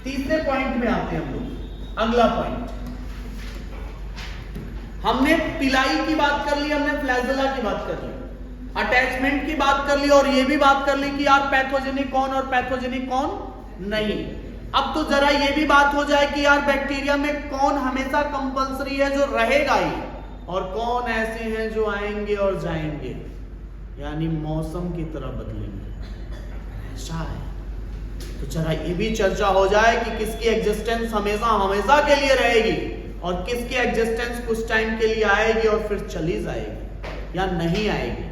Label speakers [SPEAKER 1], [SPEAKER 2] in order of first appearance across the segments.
[SPEAKER 1] तीसरे पॉइंट में आते हैं हम लोग। अगला पॉइंट, हमने पिलाई की बात कर ली, हमने फ्लैजेला की बात कर ली, अटैचमेंट की बात कर ली, और ये भी बात कर ली कि यार पैथोजेनिक कौन और पैथोजेनिक कौन नहीं। अब तो जरा ये भी बात हो जाए कि यार बैक्टीरिया में कौन हमेशा कंपल्सरी है जो रहेगा ही, और कौन ऐसे हैं जो आएंगे और जाएंगे, यानी मौसम की तरह बदलेंगे, ऐसा है। तो जरा ये भी चर्चा हो जाए कि किसकी एग्जिस्टेंस हमेशा हमेशा के लिए रहेगी और किसकी एग्जिस्टेंस कुछ टाइम के लिए आएगी और फिर चली जाएगी या नहीं आएगी।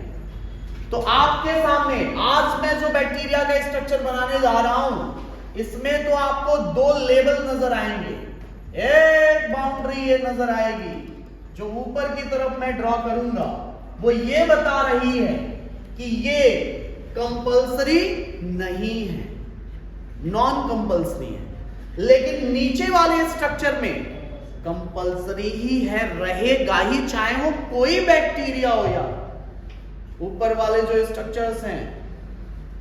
[SPEAKER 1] तो आपके सामने आज मैं जो बैक्टीरिया का स्ट्रक्चर बनाने जा रहा हूं, इसमें तो आपको दो लेवल नजर आएंगे। एक बाउंड्री ये नजर आएगी जो ऊपर की तरफ मैं ड्रॉ करूंगा, वो ये बता रही है कि ये कंपल्सरी नहीं है, नॉन कंपल्सरी है। लेकिन नीचे वाले स्ट्रक्चर में कंपल्सरी ही है, रहेगा ही, चाहे वो कोई बैक्टीरिया हो। या ऊपर वाले जो स्ट्रक्चर्स हैं,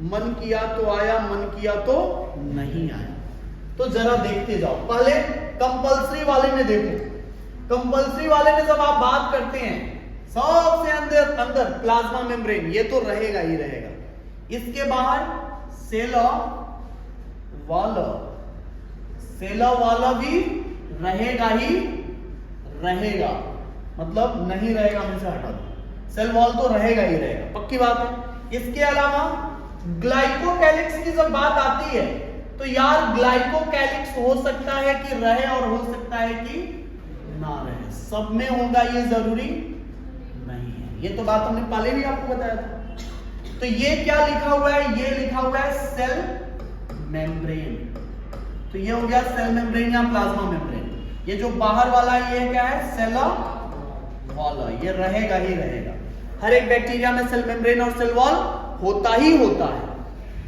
[SPEAKER 1] मन किया तो आया, मन किया तो नहीं आया। तो जरा देखते जाओ, पहले कंपल्सरी वाले में देखो। कंपल्सरी वाले में जब आप बात करते हैं, सबसे अंदर प्लाज्मा मेम्ब्रेन, ये तो रहेगा ही रहेगा। इसके बाहर सेला वाला भी रहेगा ही रहेगा, मतलब नहीं रहेगा में से हटा दो, सेल वॉल तो रहेगा ही रहेगा, पक्की बात है। इसके अलावा ग्लाइकोकैलिक्स की जब बात आती है तो यार ग्लाइकोकैलिक्स हो सकता है कि रहे और हो सकता है कि ना रहे, सब में होगा ये जरूरी नहीं है। ये तो बात हमने पहले भी आपको बताया था। तो ये क्या लिखा हुआ है, ये लिखा हुआ है सेल मेम्ब्रेन। तो ये हो गया सेल मेम्ब्रेन या प्लाज्मा मेम्ब्रेन। ये जो बाहर वाला ये क्या है, सेला वाला, ये रहेगा ही रहेगा। हर एक बैक्टीरिया में सेल मेम्ब्रेन और सेल वॉल होता ही होता है।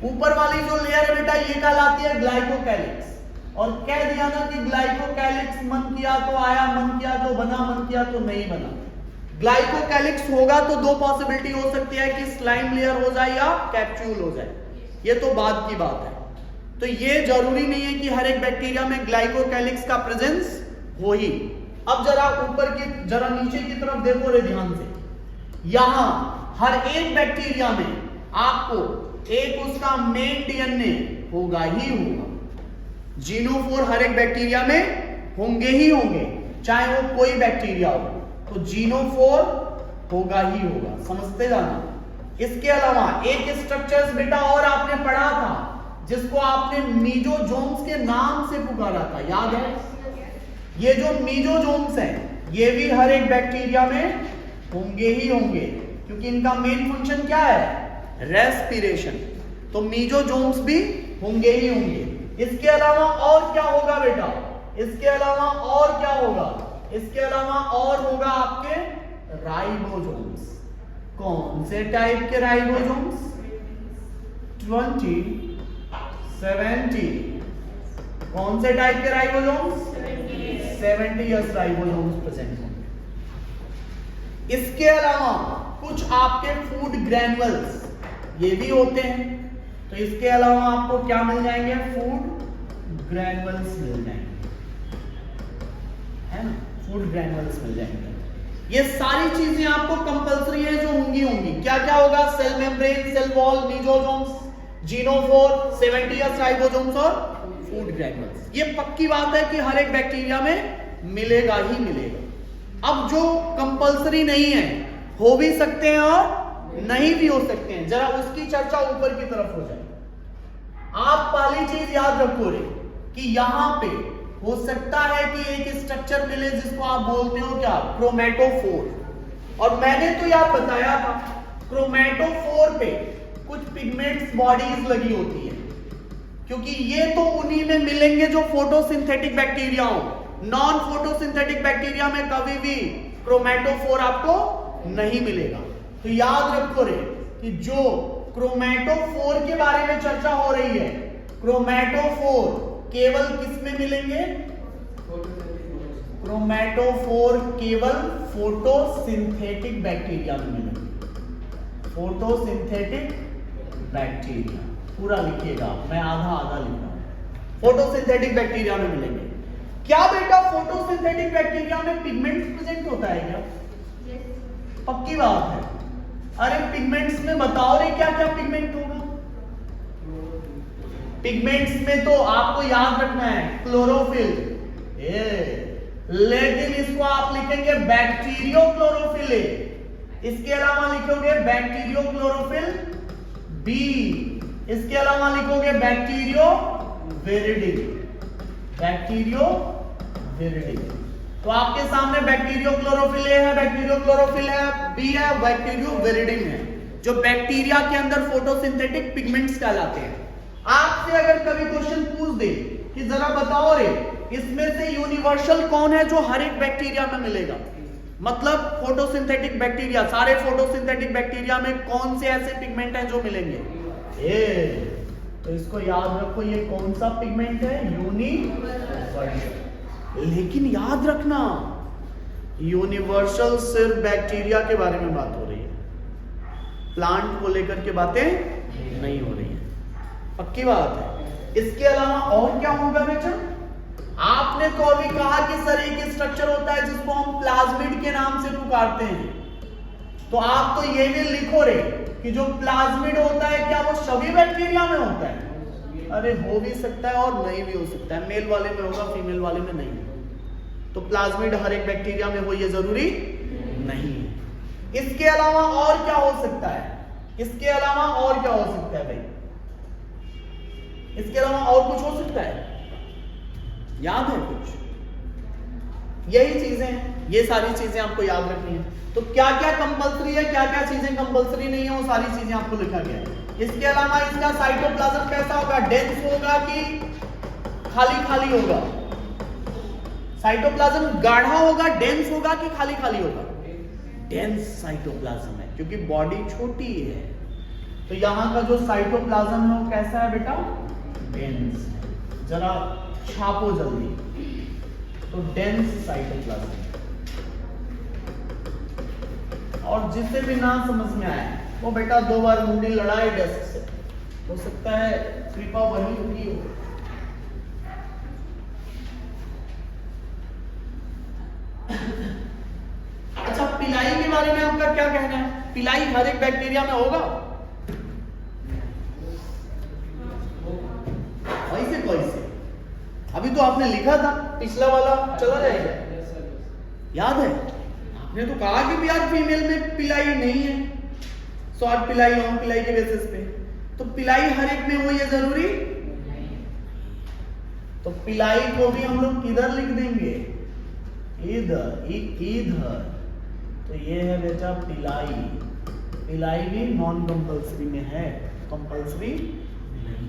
[SPEAKER 1] ऊपर वाली जो लेयर है बेटा, ये कहलाती है ग्लाइकोकैलिक्स। और कह दिया ना कि ग्लाइकोकैलिक्स मन किया तो आया, मन किया तो बना, मन किया तो नहीं बना। ग्लाइकोकैलिक्स होगा तो दो पॉसिबिलिटी हो सकती है कि स्लाइम लेयर हो जाए या कैप्सूल हो जाए, ये तो बाद की बात है। तो ये जरूरी नहीं है कि हर एक बैक्टीरिया में ग्लाइकोकैलिक्स का प्रेजेंस हो ही। अब जरा ऊपर की, जरा नीचे की तरफ देखो रे ध्यान से। यहां हर एक बैक्टीरिया में आपको एक उसका मेन डीएनए होगा ही होगा। जीनोफोर हर एक बैक्टीरिया में होंगे ही होंगे, चाहे वो कोई बैक्टीरिया हो, तो जीनोफोर होगा ही होगा, समझते जाना। इसके अलावा एक स्ट्रक्चर्स बेटा और आपने पढ़ा था जिसको आपने मीजोजोम्स के नाम से पुकारा था, याद है? ये जो मीजोजोम्स हैं, ये भी हर एक बैक्टीरिया में होंगे ही होंगे, क्योंकि इनका मेन फंक्शन क्या है, रेस्पिरेशन। तो मीजोजोम्स भी होंगे ही होंगे। इसके अलावा और क्या होगा बेटा, इसके अलावा और क्या होगा, इसके अलावा और होगा आपके राइबोसोम्स। कौन से टाइप के राइबोसोम्स? 20, 70। कौन से टाइप के राइबोसोम्स? 70 राइबोसोम्स प्रेजेंट होंगे। इसके अलावा कुछ आपके फूड ग्रैन्युल्स ये भी होते हैं। तो इसके अलावा आपको क्या मिल जाएंगे, फूड ग्रैन्युल्स मिल जाएंगे, है ना, फूड ग्रैन्युल्स मिल जाएंगे। ये सारी चीजें आपको कंपल्सरी है जो होंगी होंगी। क्या क्या होगा, cell membrane, cell wall, mesosomes, genophore, 70 ribosomes और फूड ग्रैन्युल्स। ये पक्की बात है कि हर एक बैक्टीरिया में मिलेगा ही मिलेगा। अब जो कंपल्सरी नहीं है, हो भी सकते हैं और नहीं भी हो सकते हैं, जरा उसकी चर्चा ऊपर की तरफ हो जाए। आप पहली चीज याद रखो रे कि यहां पे हो सकता है कि एक स्ट्रक्चर मिले जिसको आप बोलते हो क्या, क्रोमेटोफोर। और मैंने तो यार बताया था क्रोमेटोफोर पे कुछ पिगमेंट्स बॉडीज लगी होती है, क्योंकि ये तो उन्हीं में मिलेंगे जो फोटोसिंथेटिक बैक्टीरिया हो। नॉन फोटोसिंथेटिक बैक्टीरिया में कभी भी क्रोमेटोफोर आपको नहीं मिलेगा। तो याद रखो रे कि जो क्रोमेटोफोर के बारे में चर्चा हो रही है, क्रोमेटोफोर केवल किस में मिलेंगे, क्रोमेटोफोर केवल फोटोसिंथेटिक बैक्टीरिया में मिलेंगे। फोटोसिंथेटिक बैक्टीरिया पूरा लिखिएगा, मैं आधा आधा लिख रहा हूं। फोटोसिंथेटिक बैक्टीरिया में मिलेंगे। क्या बेटा फोटोसिंथेटिक बैक्टीरिया में पिगमेंट्स प्रेजेंट होता है क्या? पक्की बात है। अरे पिगमेंट्स में बताओ रे क्या क्या पिगमेंट होगा? पिगमेंट्स में तो आपको याद रखना है क्लोरोफिल, लेकिन इसको आप लिखेंगे बैक्टीरियो क्लोरोफिल ए, इसके अलावा लिखोगे बैक्टीरियो क्लोरोफिल बी, इसके अलावा लिखोगे बैक्टीरियो विरिडिन, बैक्टीरियो विरिडिन। तो आपके सामने बैक्टीरियो क्लोरोफिल ए है, बैक्टीरियो क्लोरोफिल है, बी है, बैक्टीरियो विरिडिन है, जो बैक्टीरिया के अंदर फोटोसिंथेटिक पिगमेंट्स कहलाते हैं। आपसे अगर कभी क्वेश्चन पूछ दे कि जरा बताओ रे इसमें से यूनिवर्सल कौन है जो हर एक बैक्टीरिया में मिलेगा, मतलब फोटोसिंथेटिक बैक्टीरिया, सारे फोटोसिंथेटिक बैक्टीरिया में कौन से ऐसे पिगमेंट हैं जो मिलेंगे? तो इसको याद रखो, ये कौन सा पिगमेंट है? यूनिवर्सल। लेकिन याद रखना यूनिवर्सल सिर्फ बैक्टीरिया के बारे में बात हो रही है, प्लांट को लेकर के बातें नहीं हो रही है, पक्की बात है। इसके अलावा और क्या होगा बेटा? आपने तो अभी कहा कि सर एक स्ट्रक्चर होता है जिसको हम प्लाज्मिड के नाम से पुकारते हैं, तो आप तो ये भी लिखो रे कि जो प्लाज्मिड होता है क्या वो सभी बैक्टीरिया में होता है? अरे हो भी सकता है और नहीं भी हो सकता है, मेल वाले में होगा फीमेल वाले में नहीं। तो प्लाज्मिड हर एक बैक्टीरिया में हो ये जरूरी नहीं है। इसके अलावा और क्या हो सकता है? इसके अलावा और क्या हो सकता है भाई? इसके अलावा और कुछ हो सकता है? याद है कुछ? यही चीजें, ये सारी चीजें आपको याद रखनी है। तो क्या क्या कंपलसरी है, क्या क्या चीजें कंपलसरी नहीं है, वो सारी चीजें आपको लिखा गया है। इसके अलावा इसका साइटोप्लाज्म कैसा होगा? डेंस होगा कि खाली खाली होगा? साइटोप्लाज्म गाढ़ा होगा, डेंस होगा कि खाली खाली होगा? डेंस साइटोप्लाज्म है, क्योंकि बॉडी छोटी है। तो यहां का जो साइटोप्लाज्म है वो कैसा है बेटा? डेंस। जरा छापो जल्दी, तो डेंस साइटोप्लाज्म। और जिसे भी ना समझ में आए वो बेटा 2 बार मुंडी लड़ाए डेस्क से, हो सकता है कृपा वही हुई हो। अच्छा, पिलाई के बारे में आपका क्या कहना है? पिलाई हर एक बैक्टीरिया में होगा? कैसे कैसे? अभी तो आपने लिखा था, पिछला वाला चला जाएगा, याद है? आपने तो कहा कि यार फीमेल में पिलाई नहीं है, शॉर्ट पिलाई, लॉन्ग पिलाई के बेसिस पे। तो पिलाई हर एक में हो ये जरूरी? तो पिलाई को भी हम लोग किधर लिख देंगे? इधर, इधर। तो ये है बेटा पिलाई। पिलाई भी नॉन कंपल्सरी में है, कंपल्सरी नहीं।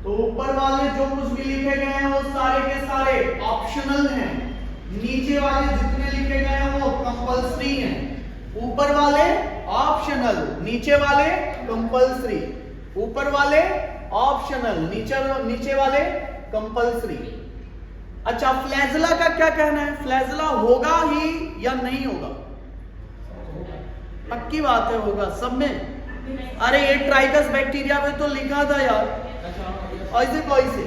[SPEAKER 1] तो ऊपर वाले जो कुछ भी लिखे गए हैं वो सारे के सारे ऑप्शनल हैं, नीचे वाले जितने लिखे गए हैं वो कंपल्सरी हैं। ऊपर वाले ऑप्शनल, नीचे वाले कंपल्सरी। ऊपर वाले ऑप्शनल, नीचे वाले कंपल्सरी। अच्छा, फ्लैजला का क्या कहना है? फ्लैजला होगा ही या नहीं होगा? पक्की बात है होगा सब में। अरे ये ट्राइकस बैक्टीरिया में तो लिखा था यार, ऐसे कैसे?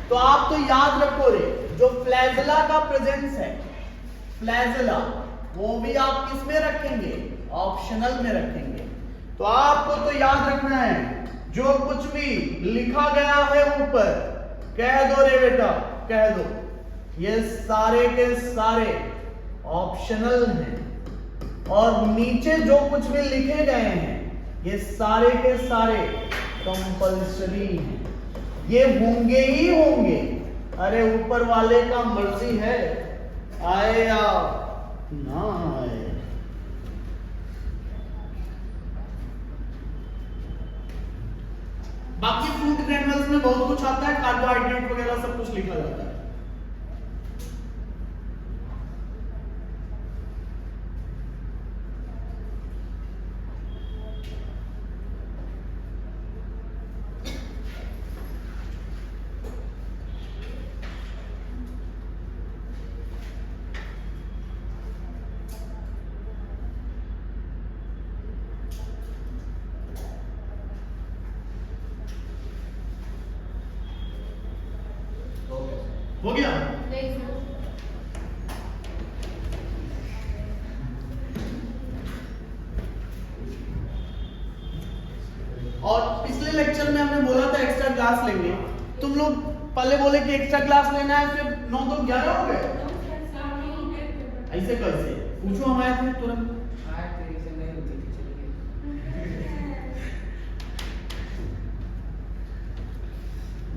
[SPEAKER 1] तो आप तो याद रखो रे, जो फ्लैजला का प्रेजेंस है, फ्लैजला, वो भी आप किस में रखेंगे? ऑप्शनल में रखेंगे। तो आपको तो याद रखना है जो कुछ भी लिखा गया है ऊपर, कह दो रे बेटा, कह दो, ये सारे के सारे ऑप्शनल हैं, और नीचे जो कुछ भी लिखे गए हैं ये सारे के सारे कंपल्सरी हैं। ये होंगे ही होंगे। अरे ऊपर वाले का मर्जी है, आए या ना आए। बाकी फूड ग्रेन्युल्स में बहुत कुछ आता है, कार्बोहाइड्रेट वगैरह सब कुछ लिखा जाता है। हो गया? और पिछले लेक्चर में हमने बोला था एक्स्ट्रा क्लास लेंगे, तुम लोग पहले बोले कि एक्स्ट्रा क्लास लेना है, फिर 9 2 11 हो गए। ऐसे कैसे? पूछो हमारे से तुरंत।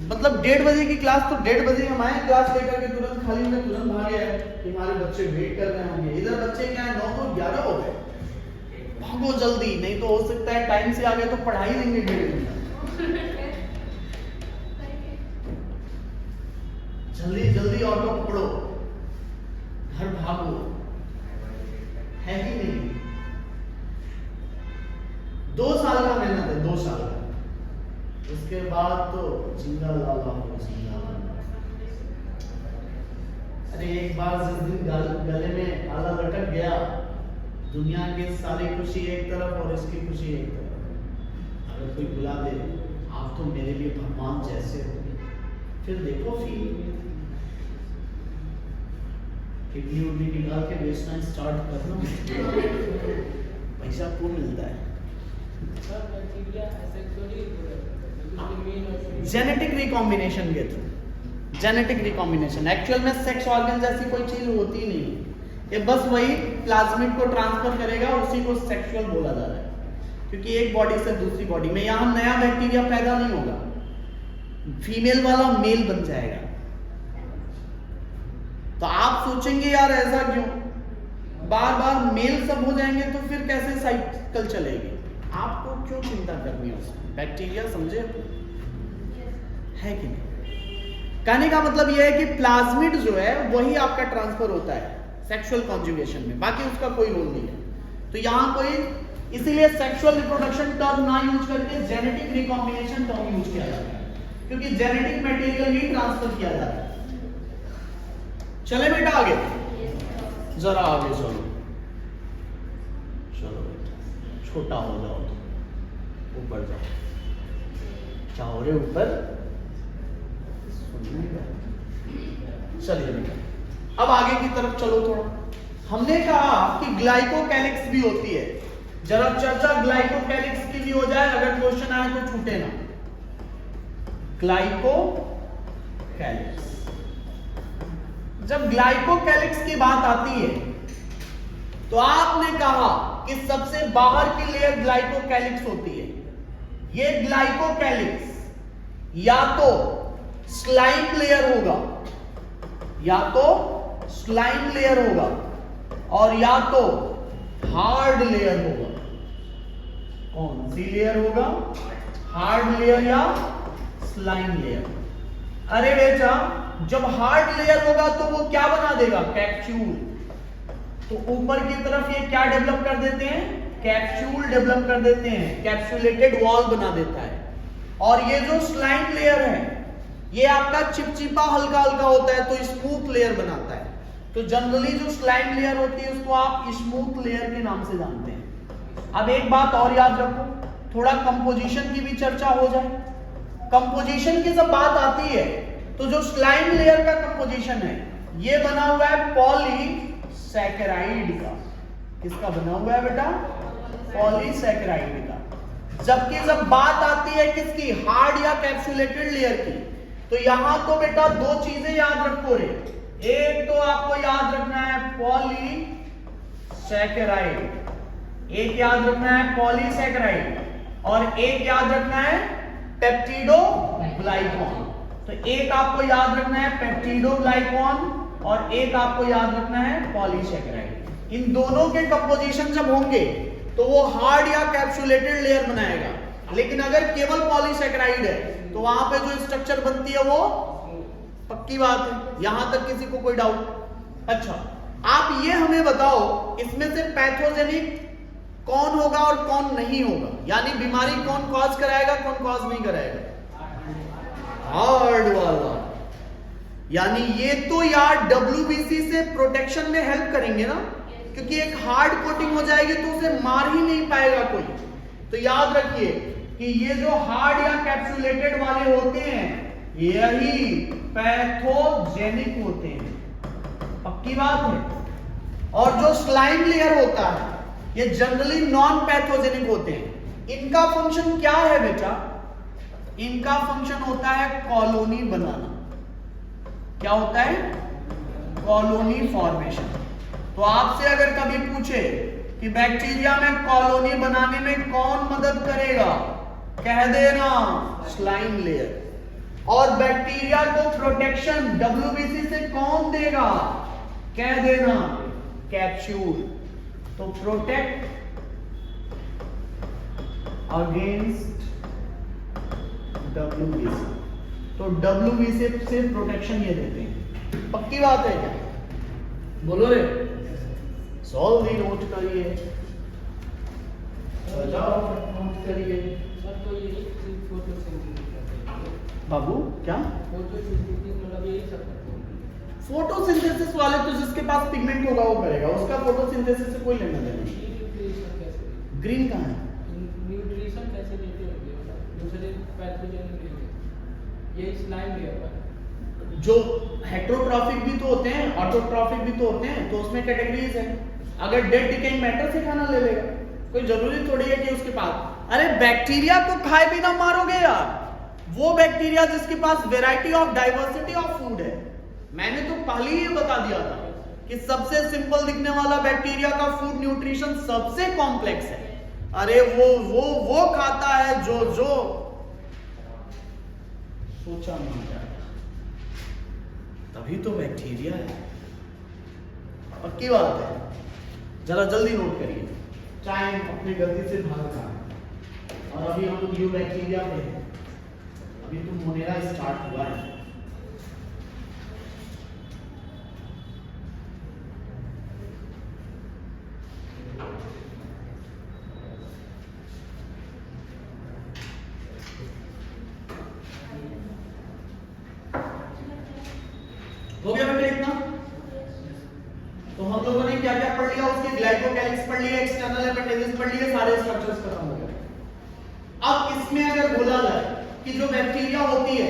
[SPEAKER 1] मतलब 1:30 बजे की क्लास, तो 1:30 बजे हम आए क्लास लेकर के तुरंत खाली में तुरंत भागे आए कि हमारे बच्चे वेट कर रहे होंगे। इधर बच्चे क्या है 9 तो 11 हो गए, भागो जल्दी, नहीं तो हो सकता है टाइम से आ गए तो पढ़ाई देंगे 1:30 घंटा। जल्दी जल्दी ऑटो पकड़ो, घर भागो, है ही नहीं। 2 साल का मेहनत है, 2 साल का, उसके बाद तो जिंदा लाला हो जिंदा लाला। अरे एक बार जिस दिन गले में आला लटक गया, दुनिया की सारी खुशी एक तरफ और इसकी खुशी एक तरफ। अगर कोई बुला दे आप तो मेरे लिए भगवान जैसे हो, फिर देखो फील किडनी उडनी निकाल के बेचना स्टार्ट करना, पैसा खूब मिलता है। जेनेटिक रिकॉम्बिनेशन के थ्रू, जेनेटिक रिकॉम्बिनेशन, एक्चुअल में सेक्स ऑर्गन जैसी कोई चीज होती नहीं, ये बस वही प्लाज्मिड को ट्रांसफर करेगा, उसी को सेक्सुअल बोला जा रहा है, क्योंकि एक बॉडी से दूसरी बॉडी में यहां नया बैक्टीरिया पैदा नहीं होगा, फीमेल वाला मेल बन जाएगा। तो आप सोचेंगे यार ऐसा क्यों, बार बार मेल सब हो जाएंगे तो फिर कैसे साइकिल चलेगी, आपको क्यों चिंता करनी है उसमें, बैक्टीरिया समझे है कि नहीं। कहने का मतलब यह है कि प्लाज्मिड जो है वही आपका ट्रांसफर होता है सेक्सुअल कॉन्जुगेशन में, बाकी उसका कोई रोल नहीं है। तो यहां कोई, इसीलिए सेक्सुअल रिप्रोडक्शन टर्म ना यूज करके जेनेटिक रिकॉम्बिनेशन टर्म यूज किया जाता है, क्योंकि जेनेटिक मटेरियल ही ट्रांसफर किया जाता है। चले बेटा आगे, जरा आगे चलो, चलो बेटा छोटा हो जाओ, तो ऊपर जाओ, जाओ रे ऊपर, चलिए बेटा अब आगे की तरफ चलो थोड़ा। हमने कहा कि ग्लाइकोकैलिक्स भी होती है, जरा चर्चा ग्लाइकोकैलिक्स की भी हो जाए, अगर क्वेश्चन आए तो छूटे ना। ग्लाइकोकैलिक्स, जब ग्लाइकोकैलिक्स की बात आती है तो आपने कहा कि सबसे बाहर की लेयर ग्लाइकोकैलिक्स होती है। ये ग्लाइकोकैलिक्स या तो स्लाइम लेयर होगा, या तो स्लाइम लेयर होगा, और या तो हार्ड लेयर होगा। कौन सी लेयर होगा, हार्ड लेयर या स्लाइम लेयर? अरे बेटा जब हार्ड लेयर होगा तो वो क्या बना देगा, कैप्सूल। तो ऊपर की तरफ ये क्या डेवलप कर देते हैं, कैप्सूल डेवलप कर देते हैं, कैप्सुलेटेड वॉल बना देता है। और ये जो स्लाइम लेयर है ये आपका चिपचिपा हल्का हल्का होता है, तो स्मूथ लेयर बनाता है। तो जनरली जो स्लाइम लेयर होती है उसको आप स्मूथ लेयर के नाम से जानते हैं। अब एक बात और याद रखो, थोड़ा कंपोजिशन की भी चर्चा हो जाए। कंपोजिशन की जब बात आती है तो जो स्लाइम लेयर का कंपोजिशन है ये बना हुआ है पॉलीसैकेराइड का। किसका बना हुआ है बेटा, पॉलीसैकेराइड का। जबकि जब बात आती है किसकी, हार्ड या कैप्सुलेटेड लेयर की, तो यहां तो बेटा 2 चीजें याद रखो रे। एक तो आपको याद रखना है पॉलीसैकेराइड, एक याद रखना है पॉलीसैकेराइड, और एक याद रखना है पेप्टिडोग्लाइकॉन। तो एक आपको याद रखना है पेप्टिडोग्लाइकॉन और एक आपको याद रखना है पॉलीसैकेराइड। इन दोनों के कंपोजिशन जब होंगे तो वो हार्ड या कैप्सुलेटेड लेयर बनाएगा। लेकिन अगर केवल पॉलीसैकेराइड है तो वहां पे जो स्ट्रक्चर बनती है वो पक्की बात है, यहां तक किसी को कोई डाउट? अच्छा आप ये हमें बताओ इसमें से पैथोजेनिक कौन होगा और कौन नहीं होगा, यानी बीमारी कौन कॉज कराएगा कौन कॉज नहीं कराएगा? हार्ड वाला। यानी ये तो यार WBC से प्रोटेक्शन में हेल्प करेंगे ना, क्योंकि एक हार्ड कोटिंग हो जाएगी तो उसे मार ही नहीं पाएगा कोई। तो याद रखिए कि ये जो हार्ड या कैप्सुलेटेड वाले होते हैं यही पैथोजेनिक होते हैं, पक्की बात है। और जो स्लाइम लेयर होता है ये जनरली नॉन पैथोजेनिक होते हैं। इनका फंक्शन क्या है बेटा? इनका फंक्शन होता है कॉलोनी बनाना। क्या होता है? Colony formation. तो आपसे अगर कभी पूछे कि बैक्टीरिया में कॉलोनी बनाने में कौन मदद करेगा, कह देना स्लाइम लेयर। और बैक्टीरिया को प्रोटेक्शन डब्ल्यूबीसी से कौन देगा, कह देना कैप्सूल। तो प्रोटेक्ट अगेंस्ट डब्ल्यूबीसी, तो डब्ल्यूबीसी से प्रोटेक्शन ये देते हैं। पक्की बात है क्या? बोलो रे। सॉल्व भी नोट करिए, नोट करिए बाबू। क्या फोटोसिंथेसिस वाले तो जिसके पास पिगमेंट होगा वो करेगा, उसका फोटोसिंथेसिस से कोई लेना देना नहीं। ग्रीन कहाँ है?
[SPEAKER 2] न्यूट्रिशन कैसे देते होंगे दूसरे पैथोजेनिक ये स्लाइम लेयर पर।
[SPEAKER 1] जो हेट्रोट्रॉफिक भी तो होते हैं, ऑटोट्रॉफिक भी तो होते हैं, तो उसमें कैटेगरीज है। अगर डेड डिकेइंग मैटर से खाना ले लेगा, कोई जरूरी थोड़ी है कि उसके पास। अरे बैक्टीरिया को खाए बिना मारोगे यार, वो बैक्टीरिया जिसके पास variety of diversity of food है। मैंने तो पहले ही बता दिया था कि सबसे सिंपल दिखने वाला बैक्टीरिया का फूड न्यूट्रिशन सबसे कॉम्प्लेक्स है। अरे वो खाता है जो सोचा नहीं जाए, तभी तो बैक्टीरिया है। पक्की बात है। जरा जल्दी नोट करिए, टाइम अपने गलती से भाग रहा है। और अभी हम लोग न्यू बैक्टीरिया पे हैं, अभी तो मोनेरा स्टार्ट हुआ है। हो गया बेटा इतना? तो हम लोगों ने क्या क्या पढ़ लिया? उसके ग्लाइकोकैलिक्स पढ़ लिए, एक्सटर्नल एपेंडिसेस पढ़ लिए, सारे स्ट्रक्चर्स खत्म हो गए। अब इसमें अगर बोला जाए कि जो बैक्टीरिया होती है,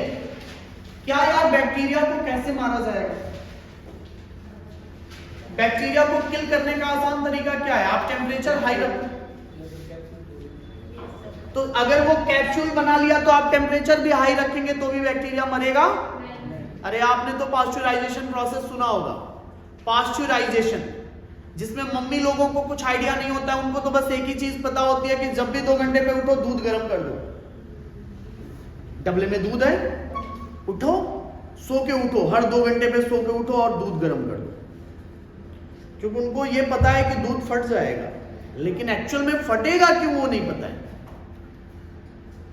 [SPEAKER 1] क्या यार बैक्टीरिया को कैसे मारा जाएगा? बैक्टीरिया को किल करने का आसान तरीका क्या है? आप टेम्परेचर हाई रखो। तो अगर वो कैप्सूल बना लिया तो आप टेम्परेचर भी हाई रखेंगे तो भी बैक्टीरिया मरेगा? अरे आपने तो पास्चुराइजेशन प्रोसेस सुना होगा। पास्चुराइजेशन जिसमें मम्मी लोगों को कुछ आइडिया नहीं होता है, उनको तो बस एक ही चीज पता होती है कि जब भी 2 घंटे पे उठो दूध गर्म कर दो। डबले में दूध है, उठो, सो के उठो, हर 2 घंटे पे सो के उठो और दूध गर्म कर दो। क्योंकि उनको ये पता है कि दूध फट जाएगा, लेकिन एक्चुअल में फटेगा क्यों वो नहीं पता है।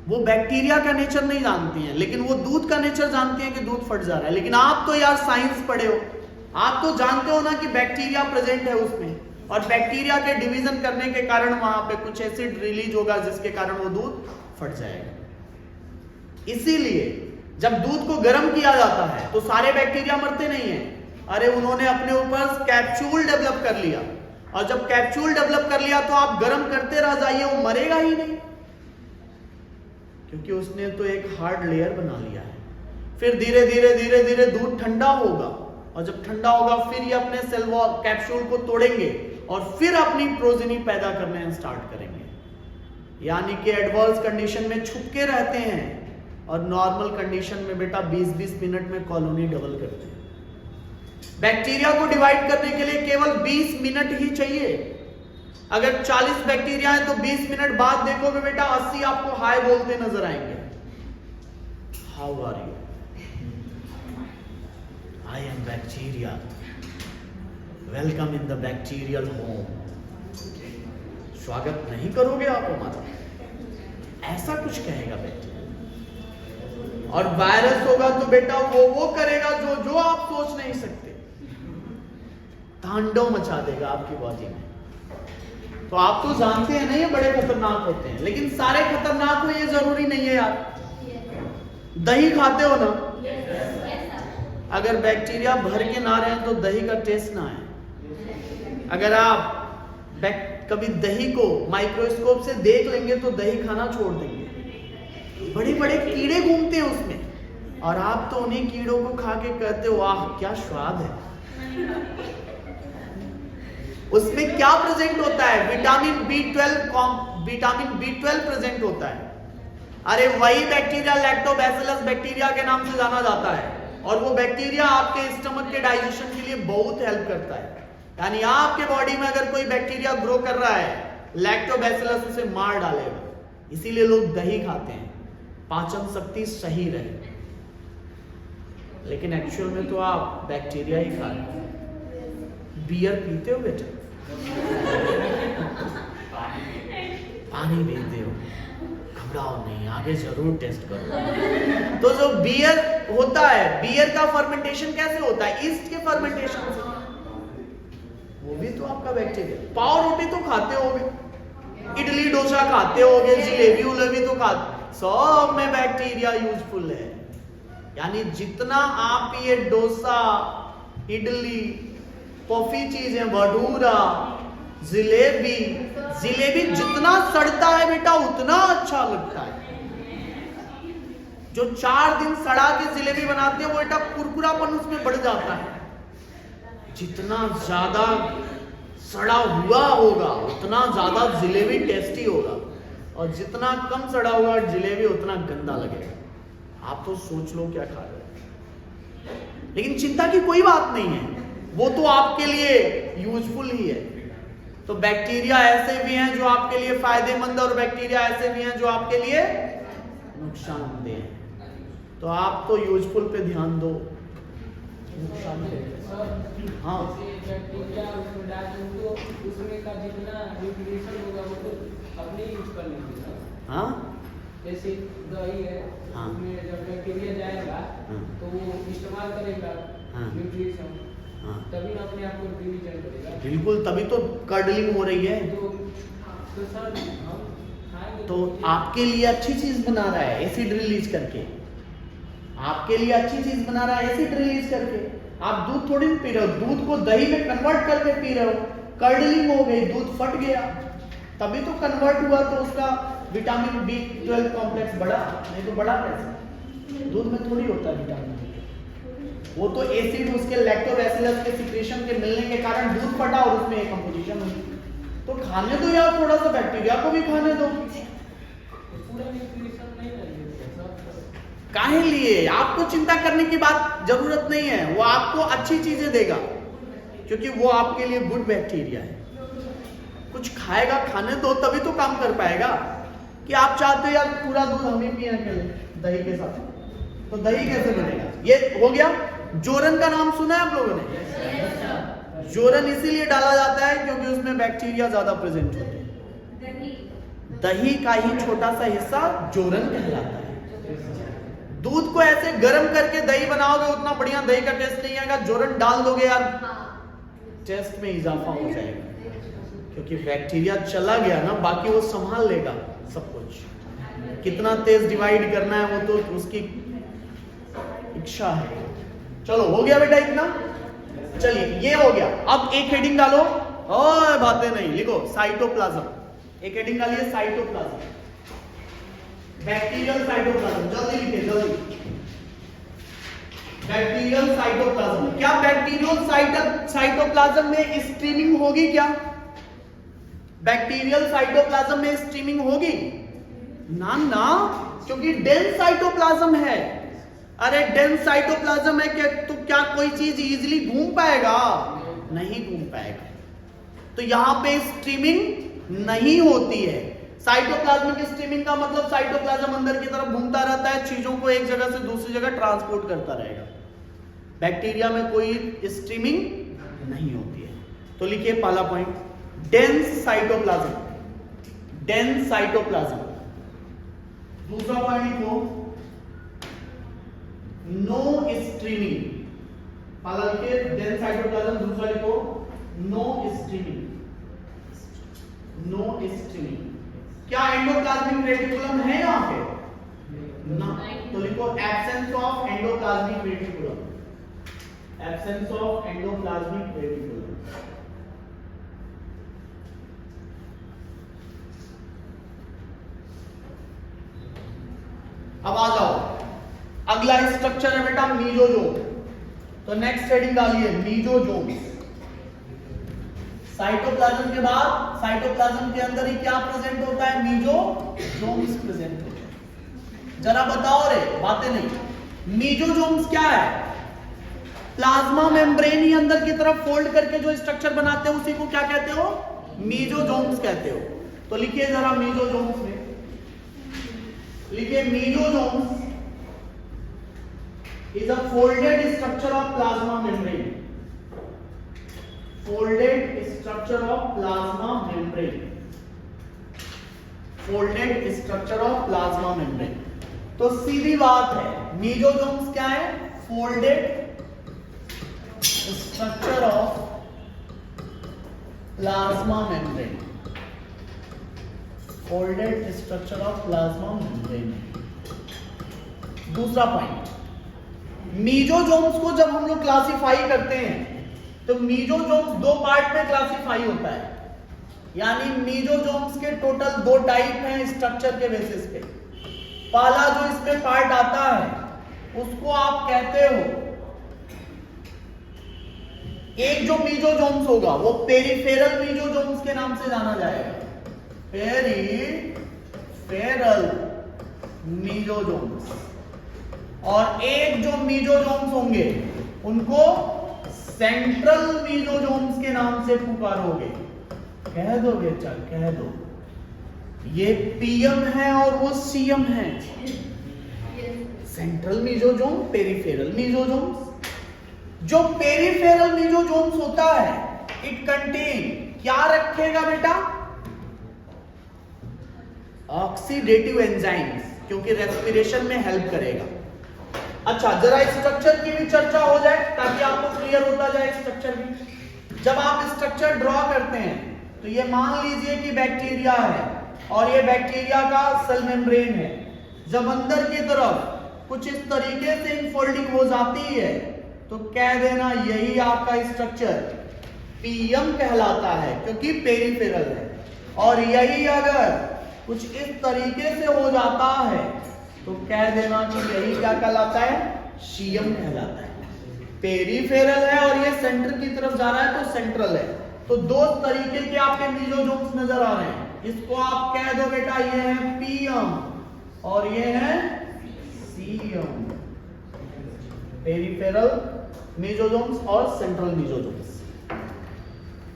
[SPEAKER 1] वो बैक्टीरिया का नेचर नहीं जानती हैं, लेकिन वो दूध का नेचर जानती हैं कि दूध फट जा रहा है। लेकिन आप तो यार साइंस पढ़े हो, आप तो जानते हो ना कि बैक्टीरिया प्रेजेंट है उसमें, और बैक्टीरिया के डिवीजन करने के कारण वहां पे कुछ एसिड रिलीज होगा जिसके कारण वो दूध फट जाएगा। इसीलिए जब दूध को गर्म किया जाता है तो सारे बैक्टीरिया मरते नहीं है। अरे उन्होंने अपने ऊपर कैप्सूल डेवलप कर लिया, और जब कैप्सूल डेवलप कर लिया तो आप गर्म करते रह जाइए, वो मरेगा ही नहीं, क्योंकि उसने तो एक हार्ड लेयर बना लिया है। फिर धीरे धीरे धीरे धीरे दूध ठंडा होगा, और जब ठंडा होगा फिर ये अपने सेल वॉल कैप्सूल को तोड़ेंगे और फिर अपनी प्रोजेनी पैदा करने स्टार्ट करेंगे। यानी कि एडवर्स कंडीशन में छुप के रहते हैं, और नॉर्मल कंडीशन में बेटा 20-20 मिनट में कॉलोनी डबल करते हैं। बैक्टीरिया को डिवाइड करने के लिए केवल 20 मिनट ही चाहिए। अगर 40 बैक्टीरिया है तो 20 मिनट बाद देखोगे बेटा 80 आपको हाय बोलते नजर आएंगे। How are you? I am bacteria, welcome in the bacterial home. स्वागत नहीं करोगे आप हमारा? ऐसा कुछ कहेगा बैक्टीरिया। और वायरस होगा तो बेटा वो करेगा जो आप सोच नहीं सकते, तांडव मचा देगा आपकी बॉडी में। तो आप तो जानते हैं ना ये बड़े खतरनाक होते हैं, लेकिन सारे खतरनाक हो ये जरूरी नहीं है यार। दही खाते हो ना? अगर बैक्टीरिया भर के ना रहे तो दही का टेस्ट ना आए। अगर आप कभी दही को माइक्रोस्कोप से देख लेंगे तो दही खाना छोड़ देंगे। बड़े बड़े कीड़े घूमते हैं उसमें, और आप तो उन्हीं कीड़ों को खा के कहते हो वाह क्या स्वाद है। उसमें क्या प्रेजेंट होता है? विटामिन बी12 प्रेजेंट होता है। अरे वही बैक्टीरिया लैक्टोबैसिलस बैक्टीरिया के नाम से जाना जाता है, और वो बैक्टीरिया आपके स्टमक के डाइजेशन के लिए बहुत हेल्प करता है। यानी आपके बॉडी में अगर कोई बैक्टीरिया ग्रो कर रहा है, लैक्टोबैसिलस उसे मार डालेगा। इसीलिए लोग दही खाते हैं, पाचन शक्ति सही रहे। लेकिन एक्चुअल में तो आप बैक्टीरिया ही खा रहे हो। बियर पीते हो बेटा? पानी पीते हो? घबराओ नहीं, आगे जरूर टेस्ट करो। तो जो बियर होता है, बियर का फर्मेंटेशन कैसे होता है? ईस्ट के फर्मेंटेशन से। वो भी तो आपका बैक्टीरिया। पाव रोटी तो खाते होगे, इडली डोसा खाते होगे, जलेबी उलेबी तो खाते, सब में बैक्टीरिया यूजफुल है। यानी जितना आप ये डोसा, इडली, पफी चीजें, भटूरा, जलेबी जितना सड़ता है बेटा उतना अच्छा लगता है। जो 4 दिन सड़ा के जलेबी बनाते हैं वो बेटा कुरकुरापन उसमें बढ़ जाता है। जितना ज्यादा सड़ा हुआ होगा उतना ज्यादा जलेबी टेस्टी होगा, और जितना कम सड़ा हुआ जलेबी उतना गंदा लगेगा। आप तो सोच लो क्या खा रहे हो। लेकिन चिंता की कोई बात नहीं है, वो तो आपके लिए यूजफुल ही है। तो बैक्टीरिया ऐसे भी हैं जो आपके लिए फायदेमंद है, और बैक्टीरिया ऐसे भी हैं जो आपके लिए नुकसानदेह हैं। तो आप तो यूजफुल पे ध्यान दो, हाँ
[SPEAKER 2] बैक्टीरिया उसमें डाल दो, उसमें का जितना न्यूट्रिशन होगा वो तो अपने यूज कर लेंगे।
[SPEAKER 1] हाँ
[SPEAKER 2] जैसे दही है,
[SPEAKER 1] हाँ,
[SPEAKER 2] उसमें जब बैक्टीरिया जाएगा
[SPEAKER 1] हाँ,
[SPEAKER 2] तो वो इस्तेमाल करेगा
[SPEAKER 1] हाँ,
[SPEAKER 2] न्यूट्रिशन,
[SPEAKER 1] हाँ,
[SPEAKER 2] तभी ना अपने आप को रिलीजन करेगा।
[SPEAKER 1] बिल्कुल, तभी तो कर्डलिंग हो रही है।
[SPEAKER 2] तो सर हम खाएंगे
[SPEAKER 1] तो आपके लिए अच्छी चीज बना रहा है एसिड रिलीज करके, आपके लिए अच्छी चीज बना रहा है एसिड रिलीज करके। आप दूध थोड़ी पी रहे हो, दूध को दही में कन्वर्ट करके पी रहे हो, कर्डलिंग हो गई, दूध फट गया, तभी तो कन्वर्ट हुआ, तो उसका विटामिन B12 कॉम्प्लेक्स बढ़ा, नहीं तो बढ़ा कैसे? दूध में थोड़ी होता है विटामिन B12, वो तो एसिड उसके लैक्टोबैसिलस के सिक्रेशन के मिलने के कारण दूध फटा और उसमें एक कंपोजिशन हुई। तो खाने दो यार, थोड़ा सा बैक्टीरिया को भी खाने दो।
[SPEAKER 2] पूरा न्यूट्रिशन नहीं रहेगा सर।
[SPEAKER 1] काहे लिए? आपको चिंता करने की बात जरूरत नहीं है, वो आपको अच्छी चीजें देगा, क्योंकि वो आपके लिए गुड बैक्टीरिया है। कुछ खाएगा, खाने दो, तभी तो काम कर पाएगा। कि आप चाहते हो यार पूरा दूध हम ही पिए अकेले दही के साथ, तो दही कैसे बनेगा? ये हो गया। जोरन का नाम सुना है आप लोगों ने? जोरन इसीलिए डाला जाता है क्योंकि उसमें बैक्टीरिया ज्यादा प्रेजेंट होते हैं। दही का ही छोटा सा हिस्सा जोरन कहलाता है। दूध को ऐसे गर्म करके दही बनाओगे उतना बढ़िया दही का टेस्ट नहीं आएगा। जोरन डाल दोगे यार टेस्ट में इजाफा हो जाएगा, क्योंकि बैक्टीरिया चला गया ना, बाकी वो संभाल लेगा सब कुछ। कितना तेज डिवाइड करना है वो तो उसकी इच्छा है। चलो हो गया बेटा इतना, चलिए ये हो गया। अब एक हेडिंग डालो, और बातें नहीं लिखो, साइटोप्लाज्म। एक हेडिंग डालिए साइटोप्लाज्म, बैक्टीरियल साइटोप्लाज्म। जल्दी लिखिए जल्दी, बैक्टीरियल साइटोप्लाज्म। क्या बैक्टीरियल साइटोप्लाज्म में स्ट्रीमिंग होगी? क्या बैक्टीरियल साइटोप्लाज्म में स्ट्रीमिंग होगी? ना ना, क्योंकि डेंस साइटोप्लाज्म है। अरे डेंस साइटोप्लाज्म है क्या, तो क्या कोई चीज इजीली घूम पाएगा? नहीं घूम पाएगा। तो यहां पे स्ट्रीमिंग नहीं होती है। साइटोप्लाज्मिक स्ट्रीमिंग का मतलब साइटोप्लाज्म अंदर की तरफ घूमता रहता है, चीजों को एक जगह से दूसरी जगह ट्रांसपोर्ट करता रहेगा। बैक्टीरिया में कोई स्ट्रीमिंग नहीं होती है। तो लिखिए पहला point, dense cytoplasm, dense cytoplasm. दूसरा पॉइंट लिखो, नो स्ट्रीमिंग। पहला लिखिए डेंस साइटोप्लाज्म, दूसरा लिखो नो स्ट्रीमिंग, नो स्ट्रीमिंग। क्या एंडोप्लाज्मिक रेटिकुलम है यहां पे? ना, तो लिखो absence of endoplasmic reticulum, absence of endoplasmic reticulum. अब आ जाओ अगला स्ट्रक्चर है बेटा मीजोजोम। तो नेक्स्ट हेडिंग डालिए मीजोजोम। साइटोप्लाज्म के बाद साइटोप्लाज्म के अंदर ही क्या प्रेजेंट होता है? मीजोजोम्स प्रेजेंट होता है। जरा बताओ रे, बातें नहीं। मीजोजोम्स क्या है? प्लाज्मा मेम्ब्रेन ही अंदर की तरफ फोल्ड करके जो स्ट्रक्चर बनाते हो उसी को क्या कहते हो? मीजोजोम्स कहते हो। तो लिखिए जरा मीजोजोम्स में, लिखिए mesosomes is a folded structure of plasma membrane. Folded structure of plasma membrane. Folded structure of plasma membrane. तो सीधी बात है, मीजोजोम्स क्या है? Folded structure of plasma membrane. Folded structure of plasma membrane. दूसरा पॉइंट, मीजोजोम्स को जब हम लोग क्लासिफाई करते हैं तो मीजोजोम्स दो पार्ट में क्लासिफाई होता है। यानी मीजोजोम्स के टोटल दो टाइप हैं स्ट्रक्चर के बेसिस पे। पहला जो इसमें पार्ट आता है उसको आप कहते हो, एक जो मीजोजोम्स होगा वो पेरिफेरल मीजोजोम्स के नाम से जाना जाएगा। Peripheral mesosomes. और एक जो मीजोजोम्स होंगे उनको सेंट्रल मीजोजोम्स के नाम से पुकारोगे। कह दोगे? चल कह दो। ये पीएम है और वो सीएम है। Central mesosome, peripheral mesosomes. जो पेरिफेरल मीजोजोम्स होता है इट कंटेन, क्या रखेगा बेटा? ऑक्सीडेटिव एंजाइम्स, क्योंकि रेस्पिरेशन में हेल्प करेगा। अच्छा, जरा स्ट्रक्चर की भी चर्चा हो जाए ताकि आपको क्लियर होता जाए स्ट्रक्चर भी। जब आप स्ट्रक्चर ड्रॉ करते हैं तो ये मान लीजिए कि बैक्टीरिया है और ये बैक्टीरिया का सेल मेम्ब्रेन है। जब अंदर की तरफ कुछ इस तरीके से इनफोल्डिंग हो जाती है तो कह देना यही आपका स्ट्रक्चर पीएम कहलाता है, क्योंकि पेरिफेरल है। और यही अगर कुछ इस तरीके से हो जाता है तो कह देना कि यही क्या कहलाता है? सीएम कहलाता है। पेरिफेरल है और ये सेंटर की तरफ जा रहा है तो सेंट्रल है। तो दो तरीके के आपके मीजोजोम्स नजर आ रहे हैं। इसको आप कह दो बेटा ये है पीएम और ये है सीएम। पेरिफेरल मीजोजोम्स और सेंट्रल मीजोजोम्स।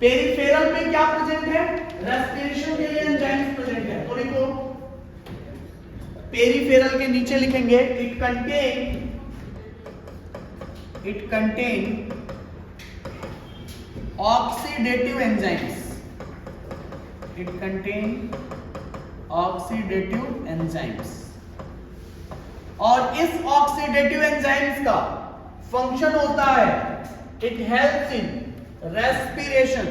[SPEAKER 1] पेरिफेरल में क्या प्रेजेंट है? रेस्पिरेशन के लिए एंजाइम्स प्रेजेंट है। तो लिखो, पेरिफेरल के नीचे लिखेंगे it contain oxidative enzymes. It contain oxidative enzymes. और इस ऑक्सीडेटिव एंजाइम्स का फंक्शन होता है इट हेल्प्स इन रेस्पिरेशन।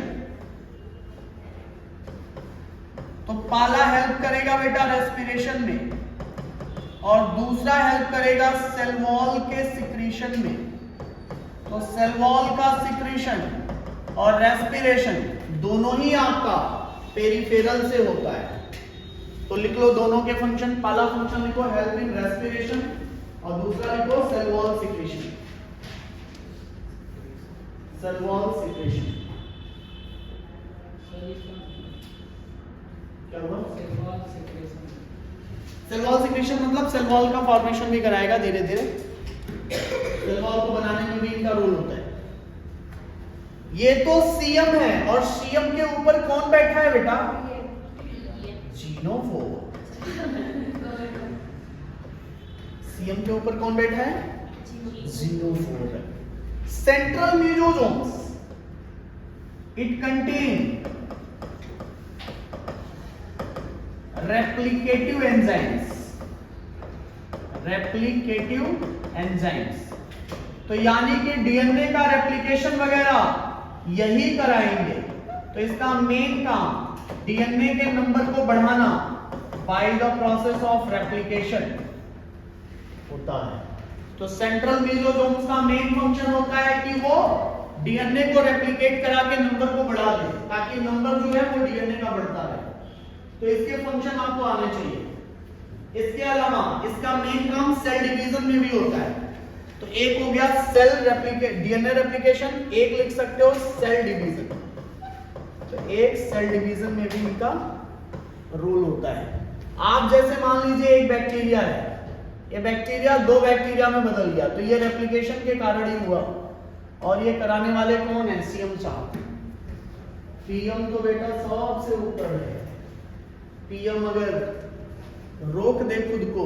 [SPEAKER 1] तो पहला हेल्प करेगा बेटा रेस्पिरेशन में और दूसरा हेल्प करेगा सेल वॉल के सिक्रीशन में। तो सेल वॉल का सिक्रीशन और रेस्पिरेशन दोनों ही आपका पेरिफेरल से होता है। तो लिख लो दोनों के फंक्शन। पहला फंक्शन लिखो हेल्प इन रेस्पिरेशन और दूसरा लिखो cell wall secretion. Cell wall secretion क्या हुआ? सेल वॉल सिक्रीशन मतलब सेल वॉल का फॉर्मेशन भी कराएगा धीरे धीरे। सेल वॉल को बनाने में भी इनका रोल होता है। ये तो सीएम है और सीएम के ऊपर कौन बैठा है बेटा? जीनोफोर। सीएम के ऊपर कौन बैठा है? Genophore. Central mesosomes it contain replicative enzymes. तो यानी कि डीएनए का रेप्लिकेशन वगैरह यही कराएंगे। तो इसका मेन काम डीएनए के नंबर को बढ़ाना by the process of replication होता है। तो सेंट्रल मीजोजोम्स का मेन फंक्शन होता है कि वो डीएनए को रेप्लिकेट करा के नंबर को बढ़ा दे ताकि नंबर जो है वो डीएनए का बढ़ता रहे। तो इसके फंक्शन आपको आने चाहिए। इसके अलावा इसका मेन काम सेल डिवीजन में भी होता है। तो एक हो गया सेल डीएनए रेप्लिकेशन, एक लिख सकते हो सेल डिवीजन। तो एक सेल डिवीजन में भी इनका रोल होता है। आप जैसे मान लीजिए एक बैक्टीरिया है, ये बैक्टीरिया दो बैक्टीरिया में बदल गया, तो ये रेप्लिकेशन के कारण ही हुआ। और ये कराने वाले कौन है? सीएम साहब। पीएम तो बेटा सबसे ऊपर है। पीएम अगर रोक दे खुद को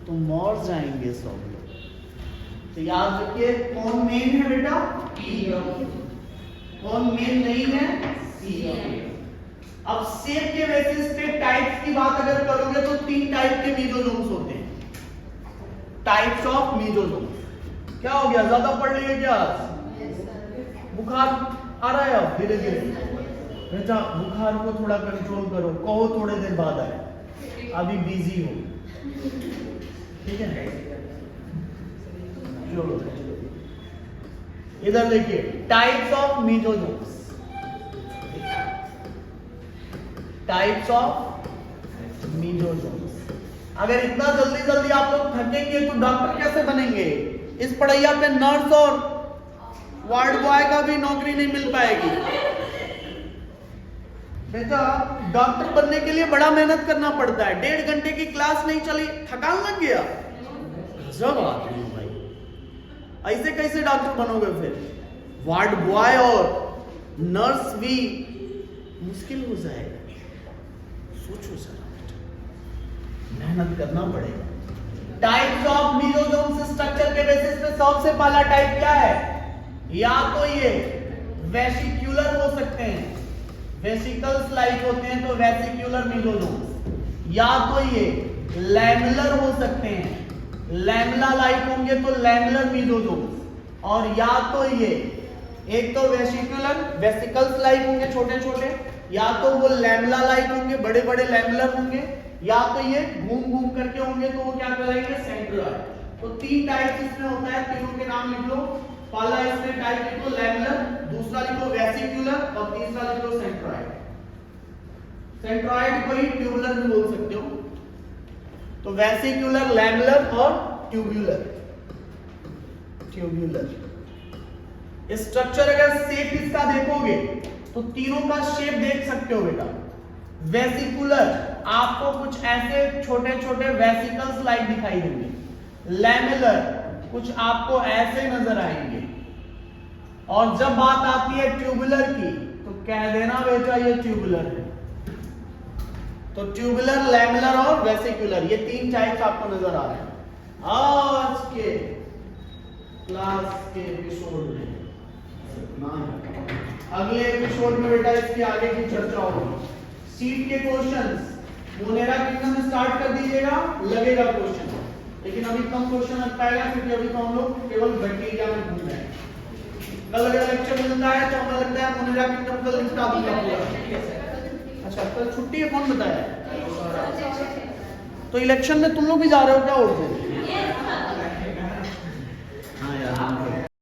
[SPEAKER 1] तो मर जाएंगे सब लोग। तो याद रखिए कौन मेन है बेटा? पीएम। कौन मेन नहीं है? सीएम। अब शेप के बेसिस पे टाइप्स की बात अगर करोगे तो 3 टाइप के मीजोजोम्स होते हैं। Types of mesosomes. क्या हो गया, ज्यादा पढ़ लिए क्या? बुखार आ रहा है अब धीरे धीरे। बेटा बुखार को थोड़ा कंट्रोल करो, कहो थोड़े देर बाद आए, अभी बिजी हो, ठीक है? चलो इधर देखिए types of mesosomes. Types of mesosomes. अगर इतना जल्दी जल्दी आप लोग थकेंगे तो डॉक्टर कैसे बनेंगे? इस पढ़ैया पे नर्स और वार्ड बॉय का भी नौकरी नहीं मिल पाएगी। बेटा डॉक्टर बनने के लिए बड़ा मेहनत करना पड़ता है। 1.5 घंटे की क्लास नहीं चली, थकान लग गया। गजब आदमी भाई, ऐसे कैसे डॉक्टर बनोगे? फिर वार्ड बॉय और नर्स भी मुश्किल हो जाएगा। सोचो जरा, मेहनत करना पड़ेगा। टाइप्स ऑफ मीजोजोम्स स्ट्रक्चर के बेसिस पे सबसे पहला टाइप क्या है? या तो ये वेसिक्यूलर हो सकते हैं, वेसिकल्स लाइक होते हैं तो वेसिक्यूलर मीजोजोम्स, या तो ये लैमेलर हो सकते हैं, लैमेला लाइक होंगे तो लैमेलर मीजोजोम्स, और या तो ये एक तो वेसिकुलर वेसिकल्स लाइक होंगे छोटे छोटे, या तो वो लैमेला लाइक होंगे बड़े बड़े लैमेलर होंगे, या तो ये घूम घूम करके होंगे तो वो क्या कहलाएंगे? सेंट्रोइड। तो 3 टाइप इसमें होता है, तीनों के नाम लिख लो। पहला इसमें टाइप लिखो लैमेलर, दूसरा लिखो वेसिकुलर और तीसरा लिखो सेंट्रोइड। सेंट्रोइड को ही ट्यूबुलर भी बोल सकते हो। तो वेसिकुलर, लैमेलर और ट्यूबुलर। ट्यूबुलर स्ट्रक्चर अगर शेप इसका देखोगे तो तीनों का शेप देख सकते हो बेटा। वेसिकुलर आपको कुछ ऐसे छोटे छोटे वेसिकल्स लाइक दिखाई देंगे, लैमेलर कुछ आपको ऐसे नजर आएंगे, और जब बात आती है ट्यूबुलर की तो कह देना बेटा ये ट्यूबुलर है। तो ट्यूबुलर, लैमेलर और वेसिकुलर, ये 3 टाइप्स आपको नजर आ रहे हैं। आज के क्लास के एपिसोड में अगले एपिसोड में बेटा इसकी आगे की चर्चा होगी। सीट के क्वेश्चंस मोनेरा किंगडम स्टार्ट कर दीजिएगा, लगेगा क्वेश्चन, लेकिन अभी कम क्वेश्चन लग पाएगा क्योंकि अभी तो हम लोग केवल बैक्टीरिया में घूम रहे हैं। कल अगर लेक्चर मिलता है तो हमें लगता है मोनेरा किंगडम कल निपटा दूंगा पूरा। अच्छा कल छुट्टी है, कौन बताया? तो इलेक्शन में तुम लोग भी जा रहे हो क्या? वोट देने? हाँ यार